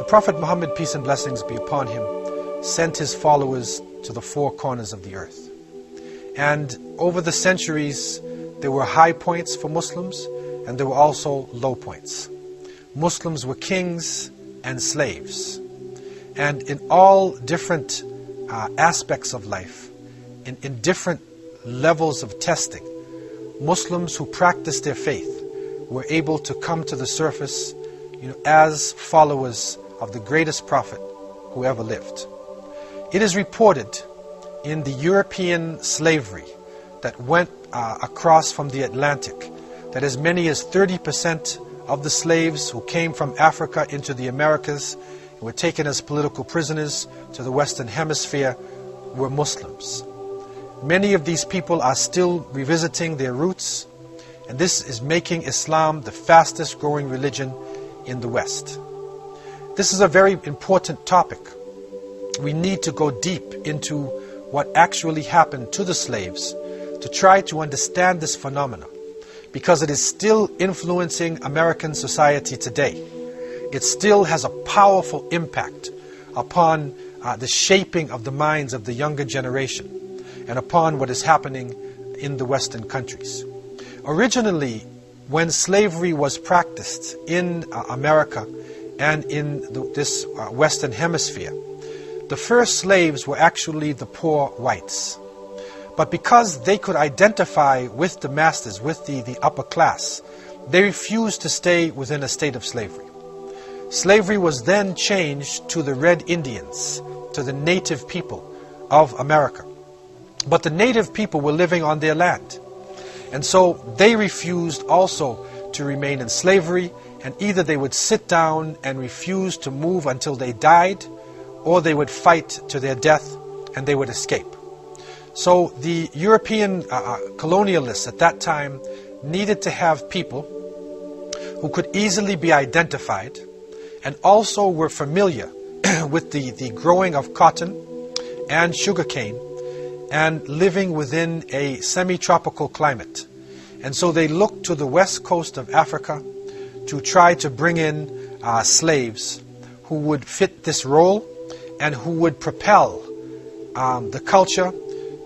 The Prophet Muhammad, peace and blessings be upon him, sent his followers to the four corners of the earth. And over the centuries, there were high points for Muslims, and there were also low points. Muslims were kings and slaves. And in all different aspects of life, in different levels of testing, Muslims who practiced their faith were able to come to the surface, as followers of the greatest prophet who ever lived. It is reported in the European slavery that went across from the Atlantic that as many as 30% of the slaves who came from Africa into the Americas and were taken as political prisoners to the Western Hemisphere were Muslims. Many of these people are still revisiting their roots, and this is making Islam the fastest growing religion in the West. This is a very important topic. We need to go deep into what actually happened to the slaves to try to understand this phenomenon, because it is still influencing American society today. It still has a powerful impact upon the shaping of the minds of the younger generation and upon what is happening in the Western countries. Originally, when slavery was practiced in America and in this Western Hemisphere, the first slaves were actually the poor whites. But because they could identify with the masters, with the upper class, they refused to stay within a state of slavery. Slavery was then changed to the Red Indians, to the native people of America. But the native people were living on their land. And so they refused also to remain in slavery, and either they would sit down and refuse to move until they died, or they would fight to their death and they would escape. So the European colonialists at that time needed to have people who could easily be identified and also were familiar with the growing of cotton and sugarcane and living within a semi-tropical climate. And so they looked to the west coast of Africa to try to bring in slaves who would fit this role and who would propel the culture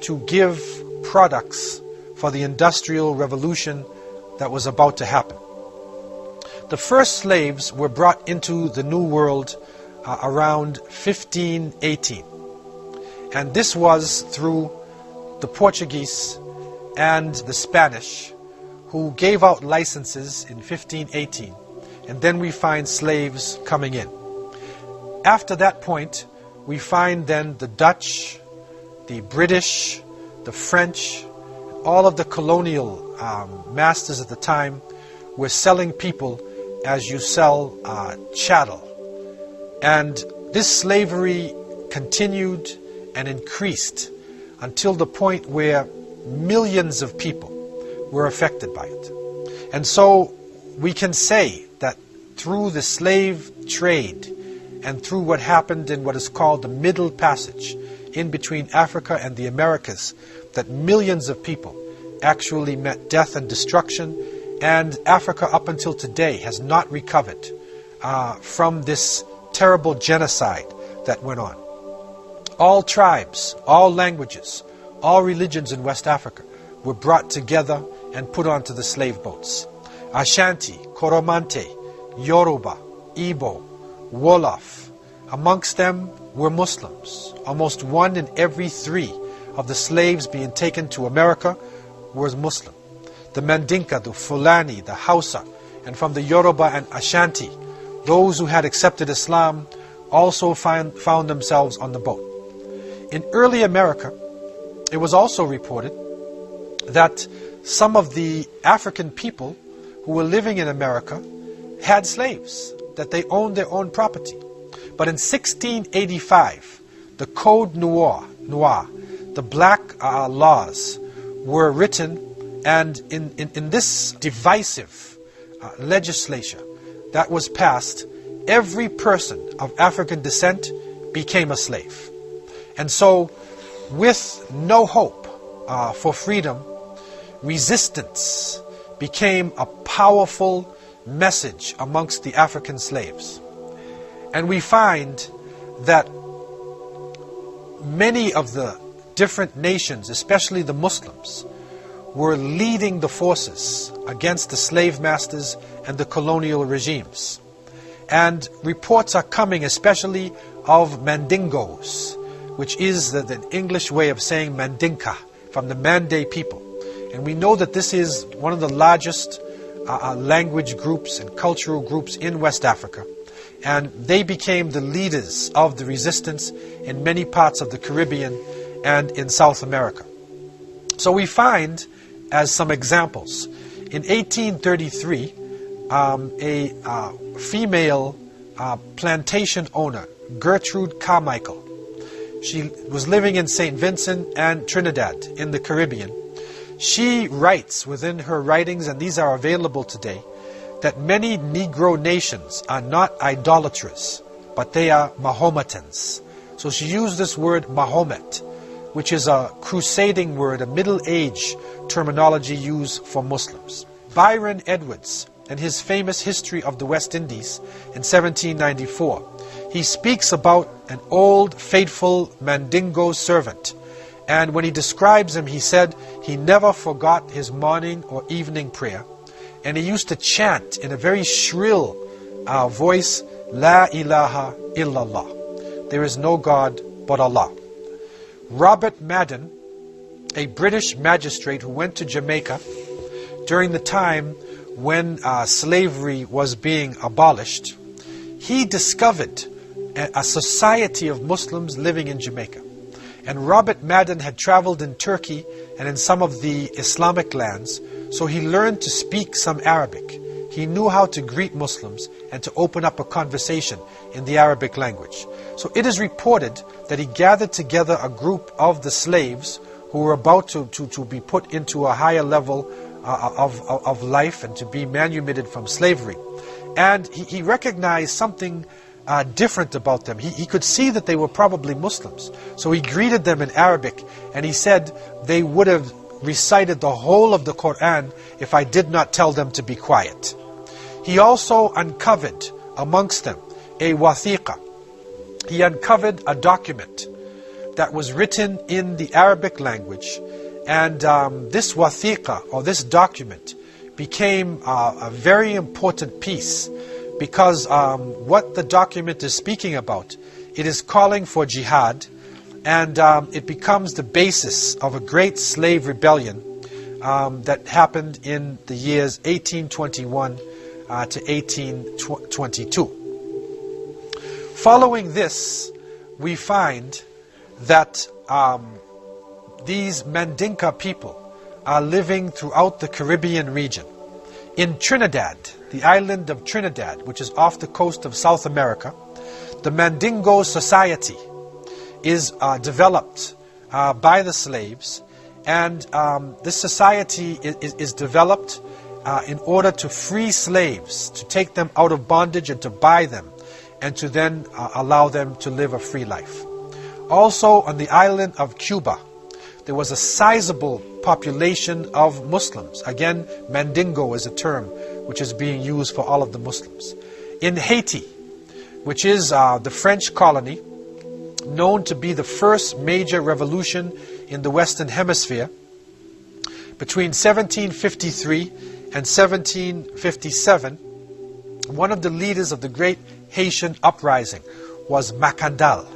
to give products for the industrial revolution that was about to happen. The first slaves were brought into the New World around 1518. And this was through the Portuguese and the Spanish, who gave out licenses in 1518. And then we find slaves coming in. After that point, we find then the Dutch, the British, the French, all of the colonial masters at the time were selling people as you sell chattel. And this slavery continued and increased until the point where millions of people were affected by it. And so we can say that through the slave trade and through what happened in what is called the Middle Passage in between Africa and the Americas, that millions of people actually met death and destruction, and Africa up until today has not recovered from this terrible genocide that went on. All tribes, all languages, all religions in West Africa were brought together and put onto the slave boats. Ashanti, Koromante, Yoruba, Igbo, Wolof. Amongst them were Muslims. Almost 1 in every 3 of the slaves being taken to America was Muslim. The Mandinka, the Fulani, the Hausa, and from the Yoruba and Ashanti, those who had accepted Islam also found themselves on the boat. In early America, it was also reported that some of the African people who were living in America had slaves, that they owned their own property. But in 1685, the Code Noir, the black laws were written, and in this divisive legislature that was passed, every person of African descent became a slave. And so, with no hope for freedom, resistance became a powerful message amongst the African slaves. And we find that many of the different nations, especially the Muslims, were leading the forces against the slave masters and the colonial regimes. And reports are coming especially of Mandingos, which is the English way of saying Mandinka, from the Mande people. And we know that this is one of the largest language groups and cultural groups in West Africa. And they became the leaders of the resistance in many parts of the Caribbean and in South America. So we find, as some examples, in 1833, a female plantation owner, Gertrude Carmichael, she was living in St. Vincent and Trinidad in the Caribbean. She writes within her writings, and these are available today, that many Negro nations are not idolaters, but they are Mahometans. So she used this word Mahomet, which is a crusading word, a Middle Age terminology used for Muslims. Byron Edwards, in his famous History of the West Indies in 1794, he speaks about an old faithful Mandingo servant. And when he describes him, he said he never forgot his morning or evening prayer. And he used to chant in a very shrill voice, La ilaha illallah. There is no God but Allah. Robert Madden, a British magistrate who went to Jamaica during the time when slavery was being abolished, he discovered a society of Muslims living in Jamaica. And Robert Madden had traveled in Turkey and in some of the Islamic lands, so he learned to speak some Arabic. He knew how to greet Muslims and to open up a conversation in the Arabic language. So it is reported that he gathered together a group of the slaves who were about to be put into a higher level of life and to be manumitted from slavery. And he recognized something different about them. He could see that they were probably Muslims. So he greeted them in Arabic, and he said they would have recited the whole of the Quran if I did not tell them to be quiet. He also uncovered amongst them a wathiqa. He uncovered a document that was written in the Arabic language, and this wathiqa, or this document, became a very important piece, because what the document is speaking about, it is calling for jihad, and it becomes the basis of a great slave rebellion that happened in the years 1821 to 1822. Following this, we find that these Mandinka people are living throughout the Caribbean region. In Trinidad, the island of Trinidad, which is off the coast of South America, the Mandingo society is developed by the slaves, and this society is developed in order to free slaves, to take them out of bondage and to buy them, and to then allow them to live a free life. Also on the island of Cuba, there was a sizable population of Muslims. Again, Mandingo is a term which is being used for all of the Muslims. In Haiti, which is the French colony, known to be the first major revolution in the Western Hemisphere, between 1753 and 1757, one of the leaders of the great Haitian uprising was Macandal.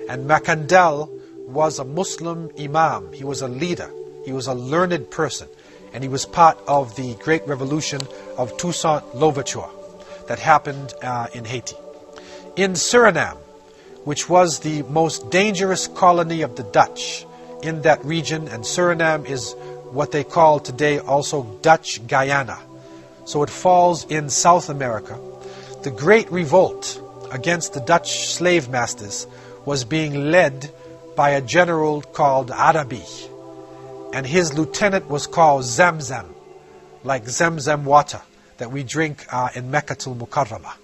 And Macandal was a Muslim imam. He was a leader. He was a learned person. And he was part of the great revolution of Toussaint Louverture that happened in Haiti. In Suriname, which was the most dangerous colony of the Dutch in that region, and Suriname is what they call today also Dutch Guyana. So it falls in South America. The great revolt against the Dutch slave masters was being led by a general called Arabi, and his lieutenant was called Zamzam, like Zamzam water that we drink in Meccatul Mukarramah.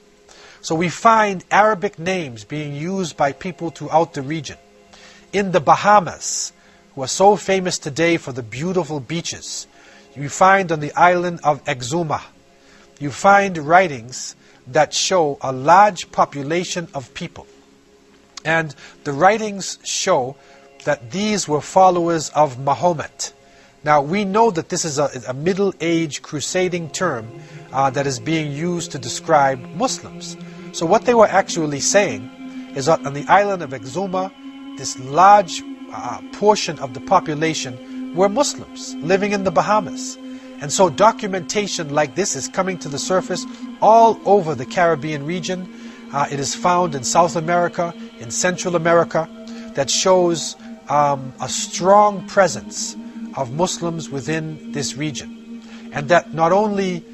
So we find Arabic names being used by people throughout the region. In the Bahamas, who are so famous today for the beautiful beaches, you find on the island of Exuma, you find writings that show a large population of people. And the writings show that these were followers of Mahomet. Now, we know that this is a middle-age crusading term that is being used to describe Muslims. So what they were actually saying is that on the island of Exuma, this large portion of the population were Muslims living in the Bahamas. And so documentation like this is coming to the surface all over the Caribbean region. It is found in South America, in Central America, that shows a strong presence of Muslims within this region. And that not only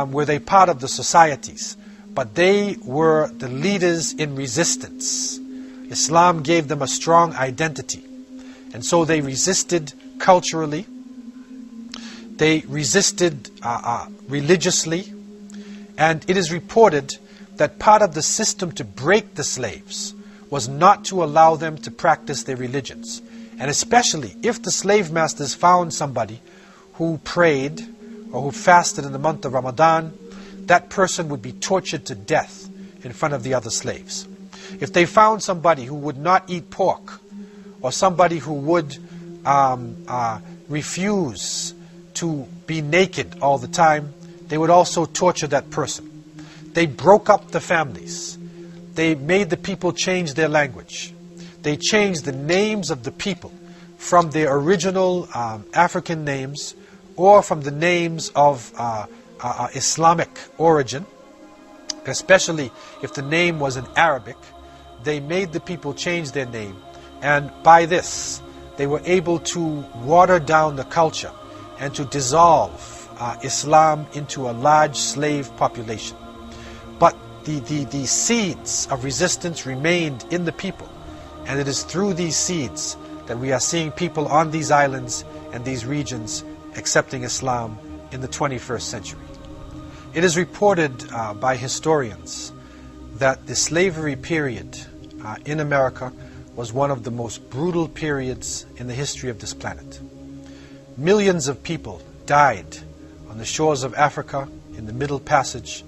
were they part of the societies, but they were the leaders in resistance. Islam gave them a strong identity. And so they resisted culturally, they resisted religiously, and it is reported that part of the system to break the slaves was not to allow them to practice their religions. And especially if the slave masters found somebody who prayed or who fasted in the month of Ramadan, that person would be tortured to death in front of the other slaves. If they found somebody who would not eat pork, or somebody who would refuse to be naked all the time, they would also torture that person. They broke up the families. They made the people change their language. They changed the names of the people from their original African names or from the names of Islamic origin, especially if the name was in Arabic. They made the people change their name, and by this they were able to water down the culture and to dissolve Islam into a large slave population. But the seeds of resistance remained in the people, and it is through these seeds that we are seeing people on these islands and these regions accepting Islam in the 21st century. It is reported by historians that the slavery period in America was one of the most brutal periods in the history of this planet. Millions of people died on the shores of Africa, in the Middle Passage,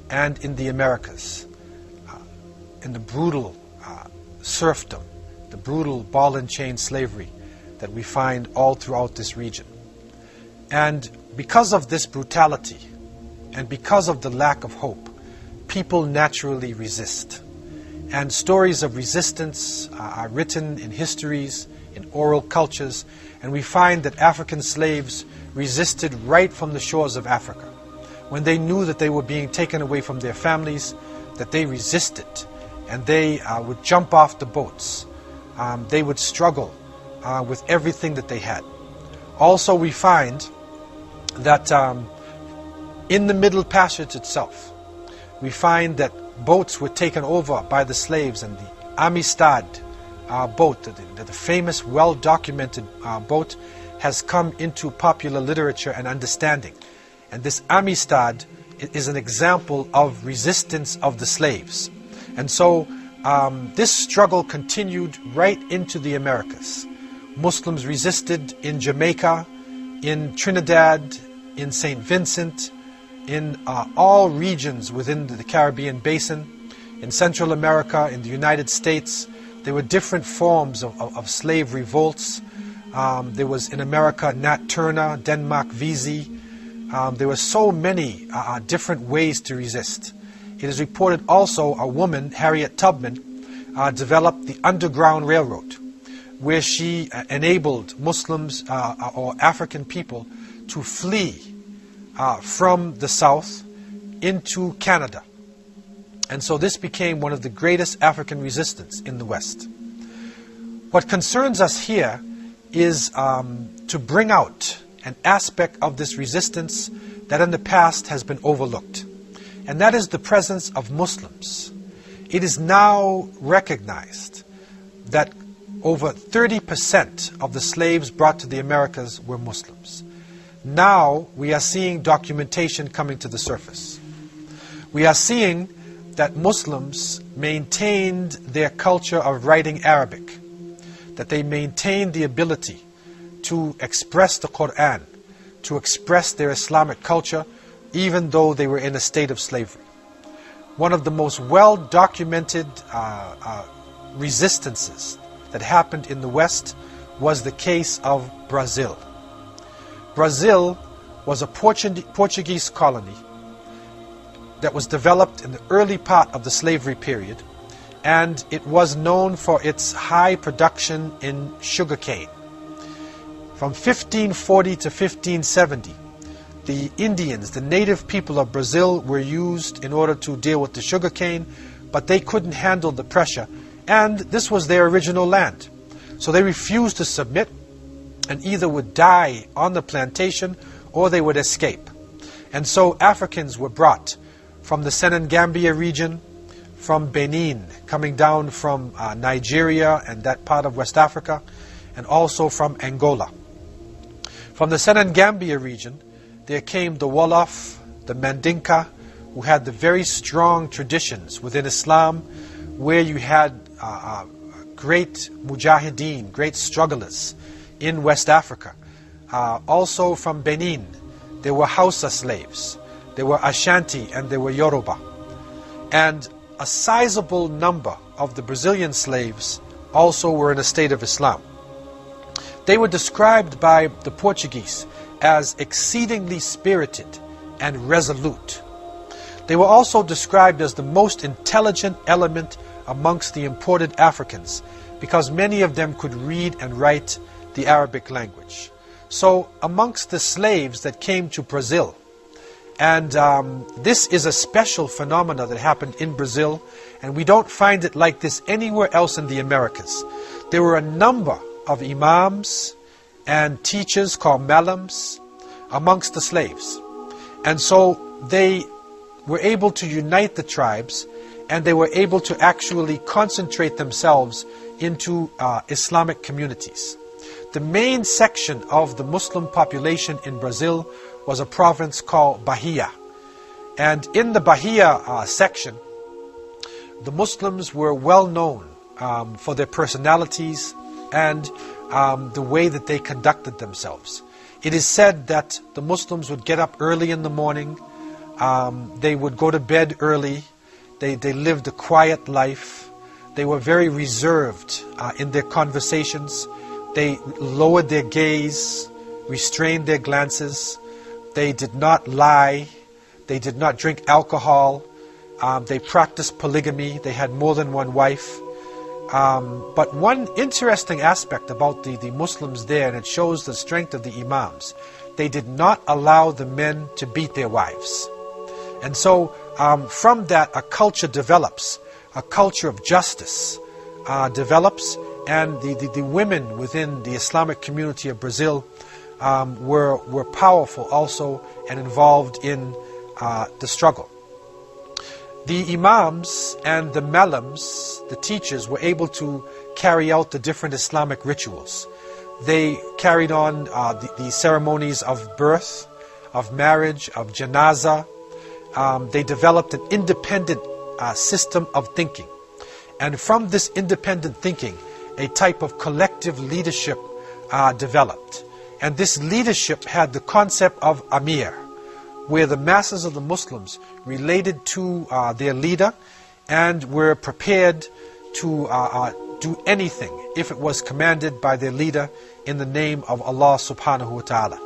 and in the Americas, in the brutal serfdom, the brutal ball and chain slavery that we find all throughout this region. And because of this brutality, and because of the lack of hope, people naturally resist. And stories of resistance are written in histories, in oral cultures, and we find that African slaves resisted right from the shores of Africa. When they knew that they were being taken away from their families, that they resisted, and they would jump off the boats. They would struggle with everything that they had. Also, we find that in the Middle Passage itself, we find that boats were taken over by the slaves, and the Amistad boat, the famous, well-documented boat, has come into popular literature and understanding. And this Amistad is an example of resistance of the slaves. And so this struggle continued right into the Americas. Muslims resisted in Jamaica, in Trinidad, in St. Vincent, in all regions within the Caribbean basin, in Central America, in the United States. There were different forms of slave revolts. There was in America Nat Turner, Denmark Vesey. There were so many different ways to resist. It is reported also a woman, Harriet Tubman, developed the Underground Railroad, where she enabled Muslims or African people to flee from the South into Canada. And so this became one of the greatest African resistance in the West. What concerns us here is to bring out an aspect of this resistance that in the past has been overlooked. And that is the presence of Muslims. It is now recognized that over 30% of the slaves brought to the Americas were Muslims. Now we are seeing documentation coming to the surface. We are seeing that Muslims maintained their culture of writing Arabic, that they maintained the ability to express the Quran, to express their Islamic culture, even though they were in a state of slavery. one of the most well-documented resistances that happened in the West was the case of Brazil. Brazil was a Portuguese colony that was developed in the early part of the slavery period, and it was known for its high production in sugarcane. From 1540 to 1570, the Indians, the native people of Brazil, were used in order to deal with the sugarcane, but they couldn't handle the pressure, and this was their original land. So they refused to submit and either would die on the plantation or they would escape. And so Africans were brought from the Senegambia region, from Benin, coming down from Nigeria and that part of West Africa, and also from Angola. From the Senegambia region, there came the Wolof, the Mandinka, who had the very strong traditions within Islam, where you had great mujahideen, great strugglers in West Africa. Also from Benin, there were Hausa slaves, there were Ashanti, and there were Yoruba. And a sizable number of the Brazilian slaves also were in a state of Islam. They were described by the Portuguese as exceedingly spirited and resolute. They were also described as the most intelligent element amongst the imported Africans, because many of them could read and write the Arabic language. So amongst the slaves that came to Brazil, and this is a special phenomena that happened in Brazil, and we don't find it like this anywhere else in the Americas. There were a number of imams and teachers called malams amongst the slaves. And so they were able to unite the tribes, and they were able to actually concentrate themselves into Islamic communities. The main section of the Muslim population in Brazil was a province called Bahia. And in the Bahia section, the Muslims were well known for their personalities and the way that they conducted themselves. It is said that the Muslims would get up early in the morning, they would go to bed early, they lived a quiet life, they were very reserved in their conversations, they lowered their gaze, restrained their glances, they did not lie, they did not drink alcohol, they practiced polygamy, they had more than one wife. But one interesting aspect about the Muslims there, and it shows the strength of the imams, they did not allow the men to beat their wives. And so from that a culture develops, a culture of justice develops, and the women within the Islamic community of Brazil were powerful also and involved in the struggle. The imams and the malams, the teachers, were able to carry out the different Islamic rituals. They carried on the ceremonies of birth, of marriage, of janazah. They developed an independent system of thinking. And from this independent thinking, a type of collective leadership developed. And this leadership had the concept of Amir, where the masses of the Muslims related to their leader and were prepared to do anything if it was commanded by their leader in the name of Allah subhanahu wa ta'ala.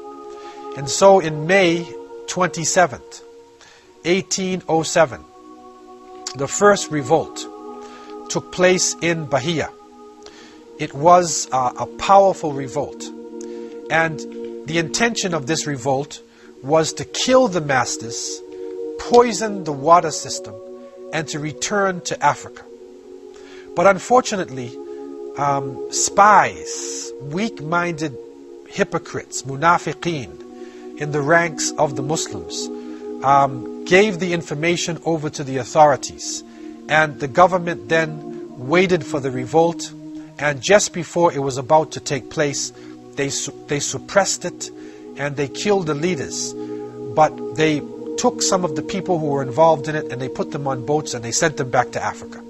And so in May 27th, 1807, the first revolt took place in Bahia. It was a powerful revolt, and the intention of this revolt was to kill the masters, poison the water system, and to return to Africa. But unfortunately, spies, weak-minded hypocrites, munafiqeen, in the ranks of the Muslims, gave the information over to the authorities, and the government then waited for the revolt, and just before it was about to take place, they suppressed it, and they killed the leaders. But they took some of the people who were involved in it and they put them on boats and they sent them back to Africa.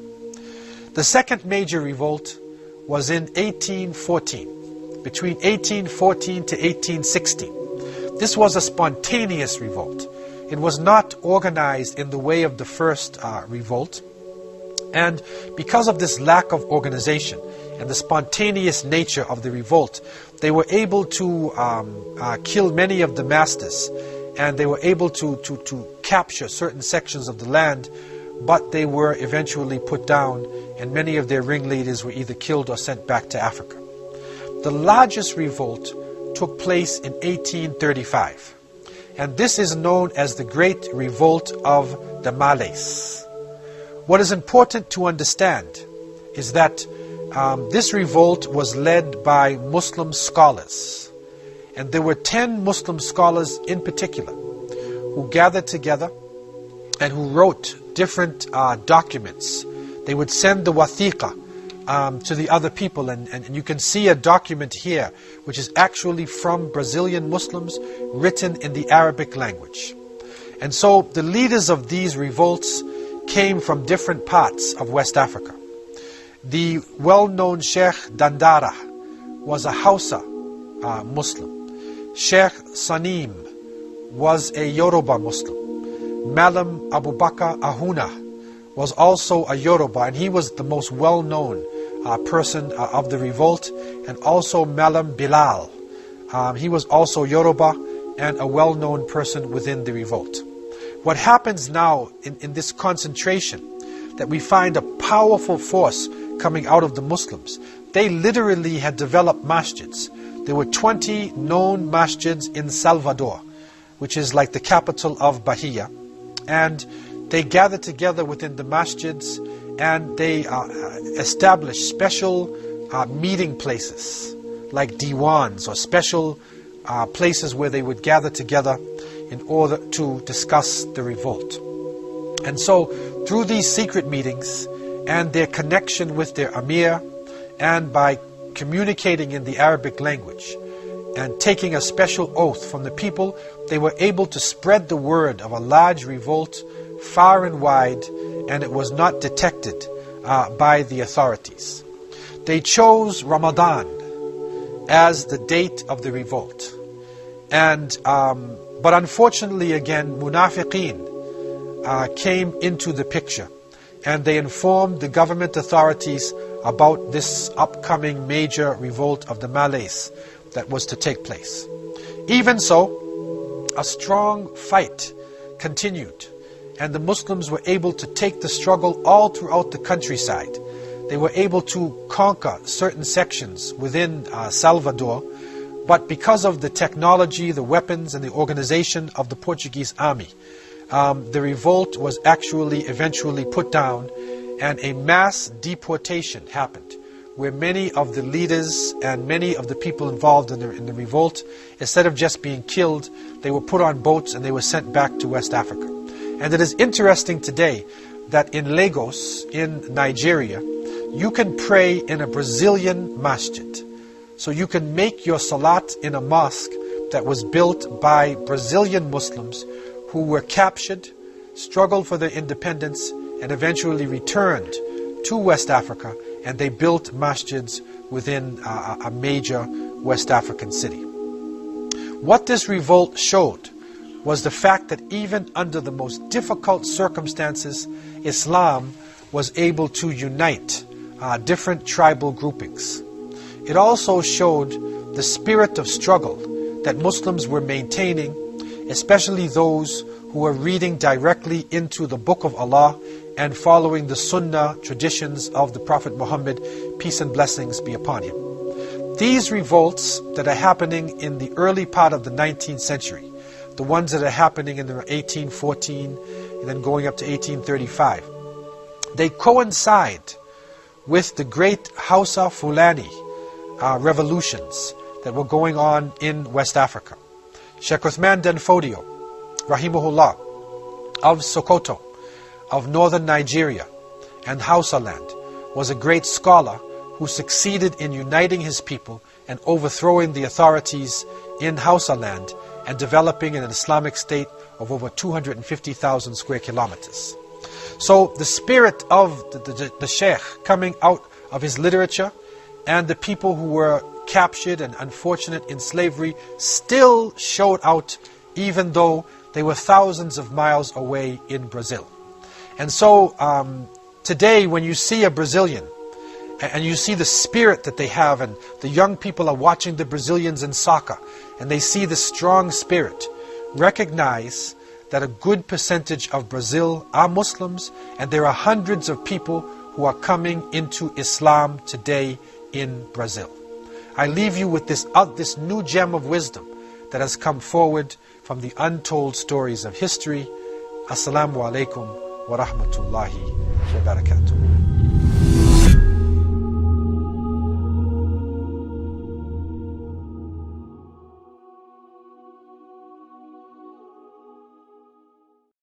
The second major revolt was in 1814, between 1814 to 1816. This was a spontaneous revolt. It was not organized in the way of the first revolt. And because of this lack of organization and the spontaneous nature of the revolt, they were able to kill many of the masters, and they were able to capture certain sections of the land, but they were eventually put down, and many of their ringleaders were either killed or sent back to Africa. The largest revolt took place in 1835, and this is known as the Great Revolt of the Malays. What is important to understand is that this revolt was led by Muslim scholars, and there were 10 Muslim scholars in particular who gathered together and who wrote different documents. They would send the wathiqa to the other people, and you can see a document here which is actually from Brazilian Muslims, written in the Arabic language. And so the leaders of these revolts came from different parts of West Africa. The well-known Sheikh Dandara was a Hausa Muslim. Sheikh Sanim was a Yoruba Muslim. Malam Abu Bakr Ahuna was also a Yoruba, and he was the most well-known person of the revolt. And also Malam Bilal, he was also Yoruba and a well-known person within the revolt. What happens now in this concentration, that we find a powerful force coming out of the Muslims. They literally had developed masjids. There were 20 known masjids in Salvador, which is like the capital of Bahia. And they gathered together within the masjids, and they established special meeting places, like diwans, or special places where they would gather together in order to discuss the revolt. And so through these secret meetings and their connection with their Amir, and by communicating in the Arabic language and taking a special oath from the people, they were able to spread the word of a large revolt far and wide, and it was not detected by the authorities. They chose Ramadan as the date of the revolt. And but unfortunately, again, Munafiqeen came into the picture, and they informed the government authorities about this upcoming major revolt of the Malays that was to take place. Even so, a strong fight continued, and the Muslims were able to take the struggle all throughout the countryside. They were able to conquer certain sections within Salvador, but because of the technology, the weapons, and the organization of the Portuguese army, the revolt was actually eventually put down, and a mass deportation happened, where many of the leaders and many of the people involved in the revolt, instead of just being killed, they were put on boats and they were sent back to West Africa. And it is interesting today that in Lagos, in Nigeria, you can pray in a Brazilian masjid. So you can make your salat in a mosque that was built by Brazilian Muslims who were captured, struggled for their independence, and eventually returned to West Africa, and they built masjids within a major West African city. What this revolt showed was the fact that even under the most difficult circumstances, Islam was able to unite different tribal groupings. It also showed the spirit of struggle that Muslims were maintaining, especially those who were reading directly into the Book of Allah and following the Sunnah traditions of the Prophet Muhammad, peace and blessings be upon him. These revolts that are happening in the early part of the 19th century, the ones that are happening in the 1814 and then going up to 1835, they coincide with the great Hausa Fulani revolutions that were going on in West Africa. Sheikh Uthman Den Fodio, Rahimahullah, of Sokoto, of northern Nigeria and Hausa land, was a great scholar who succeeded in uniting his people and overthrowing the authorities in Hausa land and developing an Islamic state of over 250,000 square kilometers. So the spirit of the Sheikh coming out of his literature, and the people who were captured and unfortunate in slavery still showed out, even though They were thousands of miles away in Brazil. And so today when you see a Brazilian and you see the spirit that they have, and the young people are watching the Brazilians in soccer and they see the strong spirit, recognize that a good percentage of Brazil are Muslims, and there are hundreds of people who are coming into Islam today in Brazil. I leave you with this new gem of wisdom that has come forward from the untold stories of history. Assalamu alaikum wa rahmatullahi wa barakatuh.